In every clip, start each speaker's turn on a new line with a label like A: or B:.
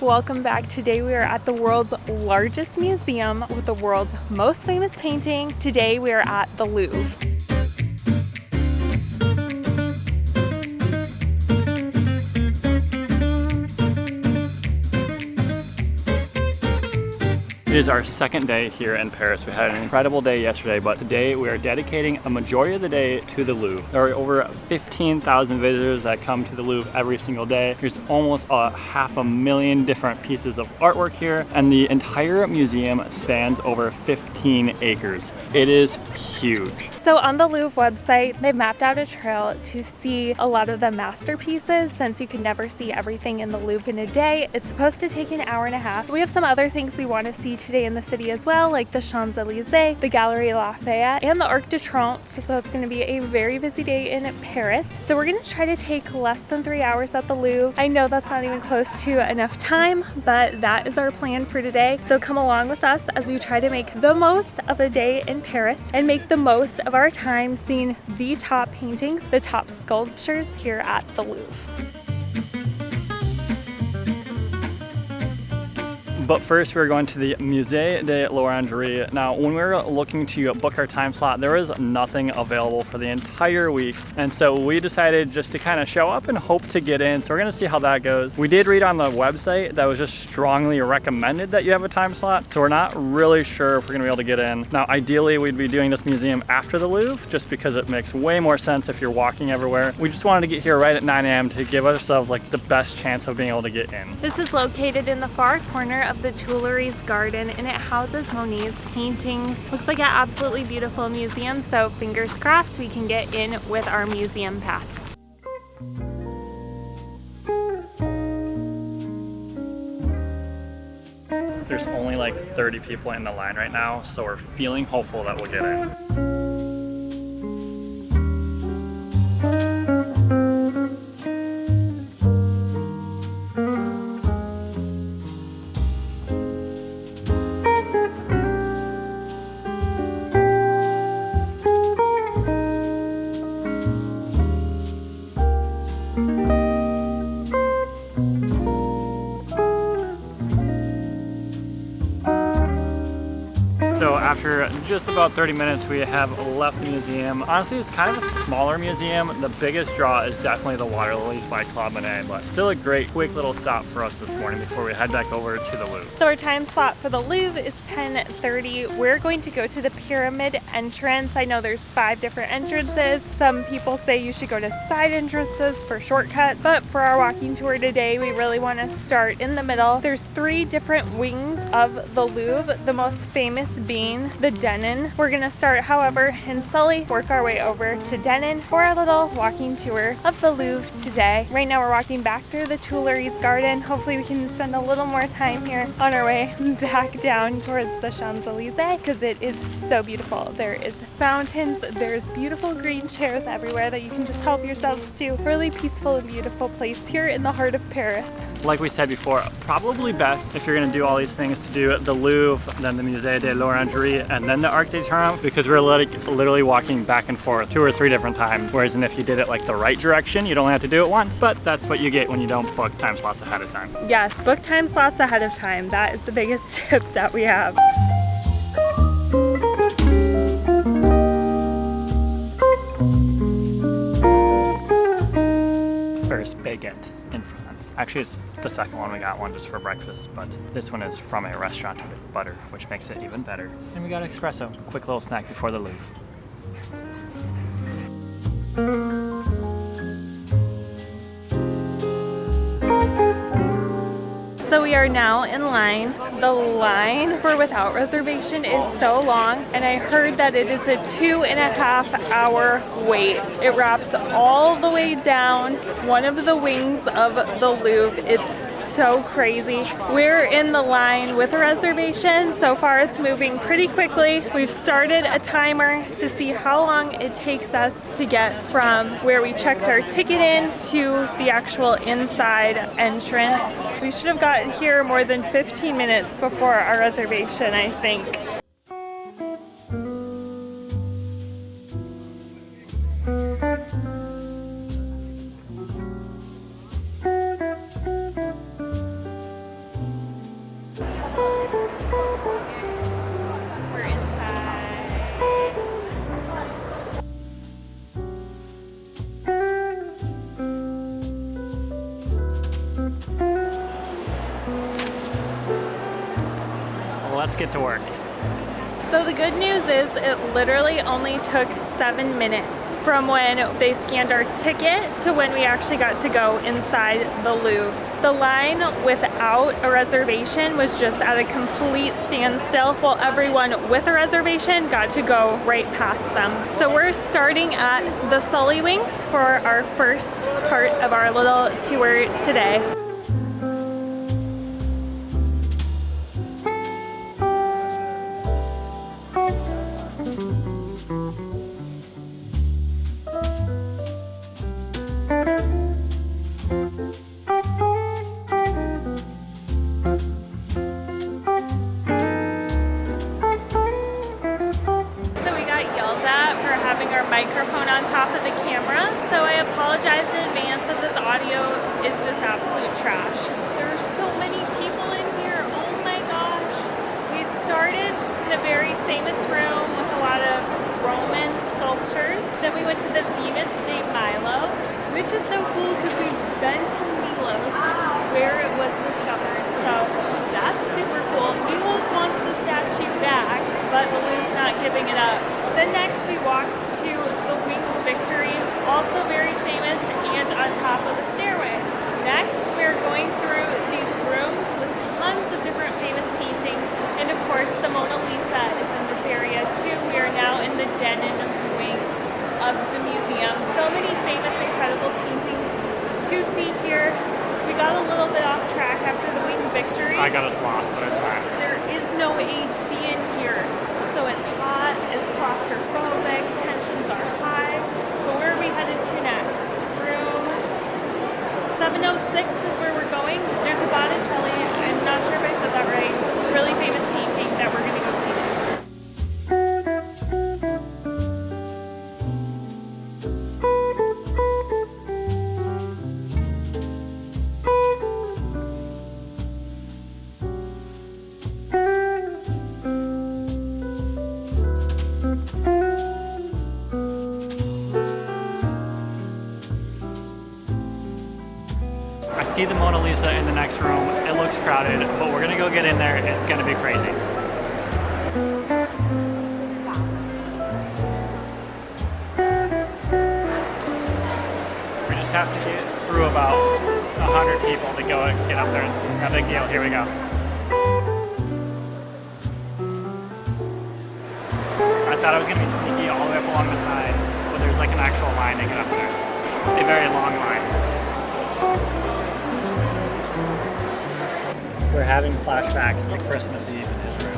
A: Welcome back. Today we are at the world's largest museum with the world's most famous painting. Today we are at the Louvre.
B: It is our second day here in Paris. We had an incredible day yesterday, but today we are dedicating a majority of the day to the Louvre. There are over 15,000 visitors that come to the Louvre every single day. There's almost 500,000 different pieces of artwork here, and the entire museum spans over 15 acres. It is huge.
A: So on the Louvre website, they've mapped out a trail to see a lot of the masterpieces. Since you can never see everything in the Louvre in a day, it's supposed to take an hour and a half. We have some other things we want to see today in the city as well, like the Champs-Élysées, the Galerie Lafayette, and the Arc de Triomphe. So it's going to be a very busy day in Paris. So we're going to try to take less than 3 hours at the Louvre. I know that's not even close to enough time, but that is our plan for today. So come along with us as we try to make the most of a day in Paris and make the most of our time seeing the top paintings, the top sculptures here at the Louvre.
B: But first we're going to the Musée de Laurer. Now when we were looking to book our time slot, there was nothing available for the entire week. And so we decided just to kind of show up and hope to get in. So we're gonna see how that goes. We did read on the website that was just strongly recommended that you have a time slot. So we're not really sure if we're gonna be able to get in. Now ideally we'd be doing this museum after the Louvre just because it makes way more sense if you're walking everywhere. We just wanted to get here right at 9 a.m. to give ourselves like the best chance of being able to get in.
A: This is located in the far corner of the Tuileries Garden, and it houses Monet's paintings. Looks like an absolutely beautiful museum, so fingers crossed we can get in with our museum pass.
B: There's only like 30 people in the line right now, so we're feeling hopeful that we'll get in. So after just about 30 minutes, we have left the museum. Honestly, it's kind of a smaller museum. The biggest draw is definitely the water lilies by Claude Monet, but still a great quick little stop for us this morning before we head back over to the Louvre.
A: So our time slot for the Louvre is 10:30. We're going to go to the pyramid entrance. I know there's 5 different entrances. Some people say you should go to side entrances for shortcuts, but for our walking tour today, we really want to start in the middle. There's 3 different wings of the Louvre, the most famous being the Denon. We're gonna start, however, in Sully, work our way over to Denon for our little walking tour of the Louvre today. Right now we're walking back through the Tuileries Garden. Hopefully we can spend a little more time here on our way back down towards the Champs-Élysées because it is so beautiful. There is fountains, there's beautiful green chairs everywhere that you can just help yourselves to. Really peaceful and beautiful place here in the heart of Paris.
B: Like we said before, probably best if you're gonna do all these things to do the Louvre, then the Musée de Laurer, and then the Arc de Triomphe, because we're literally walking back and forth 2 or 3 different times. Whereas if you did it like the right direction, you'd only have to do it once, but that's what you get when you don't book time slots ahead of time.
A: Yes, book time slots ahead of time. That is the biggest tip that we have.
B: First baguette in France. Actually, it's the second one. We got one just for breakfast, but this one is from a restaurant with butter, which makes it even better. And we got espresso, quick little snack before the Louvre.
A: So we are now in line. The line for without reservation is so long, and I heard that it is a 2.5-hour wait. It wraps all the way down one of the wings of the Louvre. It's so crazy. We're in the line with a reservation. So far it's moving pretty quickly. We've started a timer to see how long it takes us to get from where we checked our ticket in to the actual inside entrance. We should have gotten here more than 15 minutes before our reservation, I think.
B: let's get to work.
A: So the good news is it literally only took 7 minutes from when they scanned our ticket to when we actually got to go inside the Louvre. The line without a reservation was just at a complete standstill, while everyone with a reservation got to go right past them. So we're starting at the Sully Wing for our first part of our little tour today. Microphone on top of the camera, so I apologize in advance if this audio is just absolute trash. There are so many people in here, oh my gosh. We started in a very famous room with a lot of Roman sculptures. Then we went to the Venus de Milo, which is so cool because we've been to Milos, which is where it was discovered. So that's super cool. Milos wants the statue back, but the Louvre's not giving it up. Then next we walked to the Wing of Victory, also very famous and on top of the stairway. Next we're going through these rooms with tons of different famous paintings, and of course the Mona Lisa is in this area too. We are now in the Denon wing of the museum. So many famous, incredible paintings to see here. We got a little bit off track after the Wing of Victory.
B: I got us lost, but it's fine.
A: There is no AC in here, so it's hot, it's claustrophobic, tensions are high. But where are we headed to next? Room 706 is where we're going. There's a Botticelli, I'm not sure if I said that right, really famous painting that we're going to go see next.
B: See the Mona Lisa in the next room. It looks crowded, but we're gonna go get in there. It's gonna be crazy. We just have to get through about 100 people to go and get up there. It's no big deal. Here we go. I thought I was gonna be sneaky all the way up along the side, but there's like an actual line to get up there. A very long line. We're having flashbacks to Christmas Eve in Israel.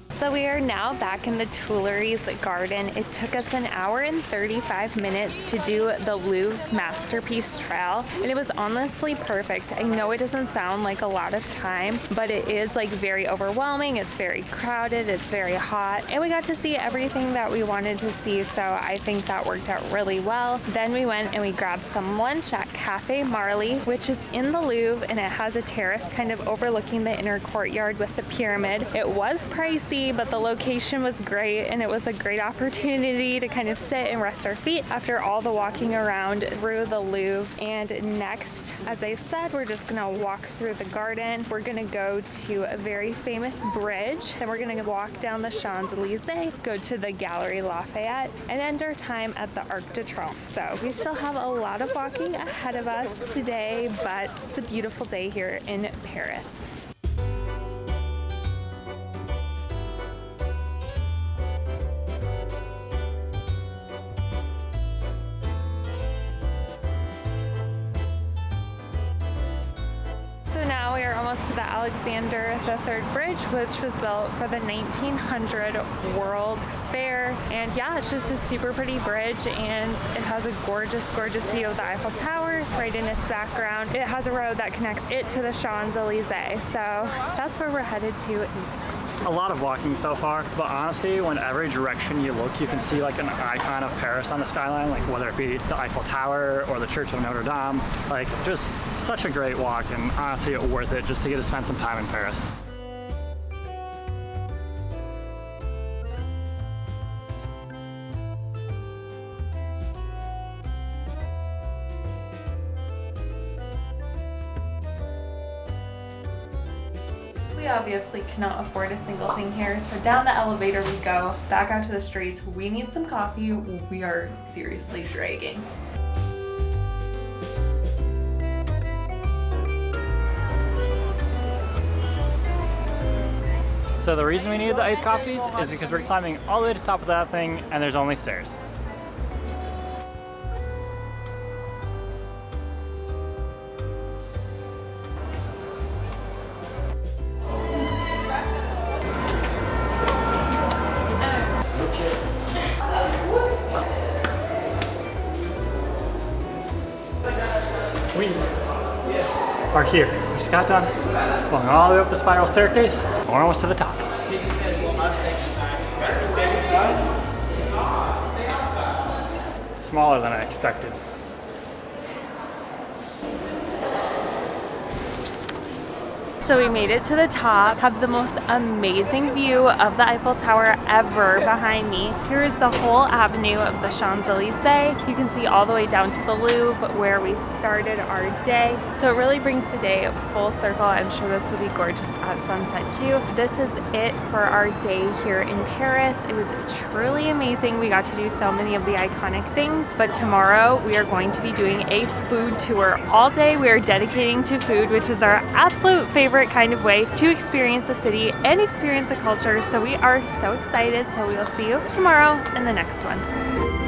A: So we are now back in the Tuileries Garden. It took us an hour and 35 minutes to do the Louvre's Masterpiece Trail, and it was honestly perfect. I know it doesn't sound like a lot of time, but it is like very overwhelming. It's very crowded, it's very hot, and we got to see everything that we wanted to see, so I think that worked out really well. Then we went and we grabbed some lunch at Cafe Marley, which is in the Louvre, and it has a terrace kind of overlooking the inner courtyard with the pyramid. It was pricey, but the location was great, and it was a great opportunity to kind of sit and rest our feet after all the walking around through the Louvre. And next, as I said, we're just gonna walk through the garden. We're gonna go to a very famous bridge, then we're gonna walk down the Champs-Elysees, go to the Galerie Lafayette, and end our time at the Arc de Triomphe. So we still have a lot of walking ahead of us today, but it's a beautiful day here in Paris. So now we are almost to the Alexander III Bridge, which was built for the 1900 World fair. And yeah, it's just a super pretty bridge, and it has a gorgeous, gorgeous view of the Eiffel Tower right in its background. It has a road that connects it to the Champs-Elysees, so that's where we're headed to next.
B: A lot of walking so far, but honestly, when every direction you look, you can see like an icon of Paris on the skyline, like whether it be the Eiffel Tower or the Church of Notre Dame. Like, just such a great walk, and honestly worth it just to get to spend some time in Paris.
A: We obviously cannot afford a single thing here, so down the elevator we go, back out to the streets. We need some coffee. We are seriously dragging.
B: So the reason we needed the iced coffees is because we're climbing all the way to the top of that thing, and there's only stairs. We are here. We just got done going all the way up the spiral staircase. We're almost to the top. Smaller than I expected.
A: So we made it to the top, have the most amazing view of the Eiffel Tower ever behind me. Here is the whole avenue of the Champs-Elysees. You can see all the way down to the Louvre where we started our day. So it really brings the day full circle. I'm sure this will be gorgeous at sunset too. This is it for our day here in Paris. It was truly amazing. We got to do so many of the iconic things, but tomorrow we are going to be doing a food tour all day. We are dedicating to food, which is our absolute favorite kind of way to experience a city and experience a culture. So we are so excited. So we will see you tomorrow in the next one.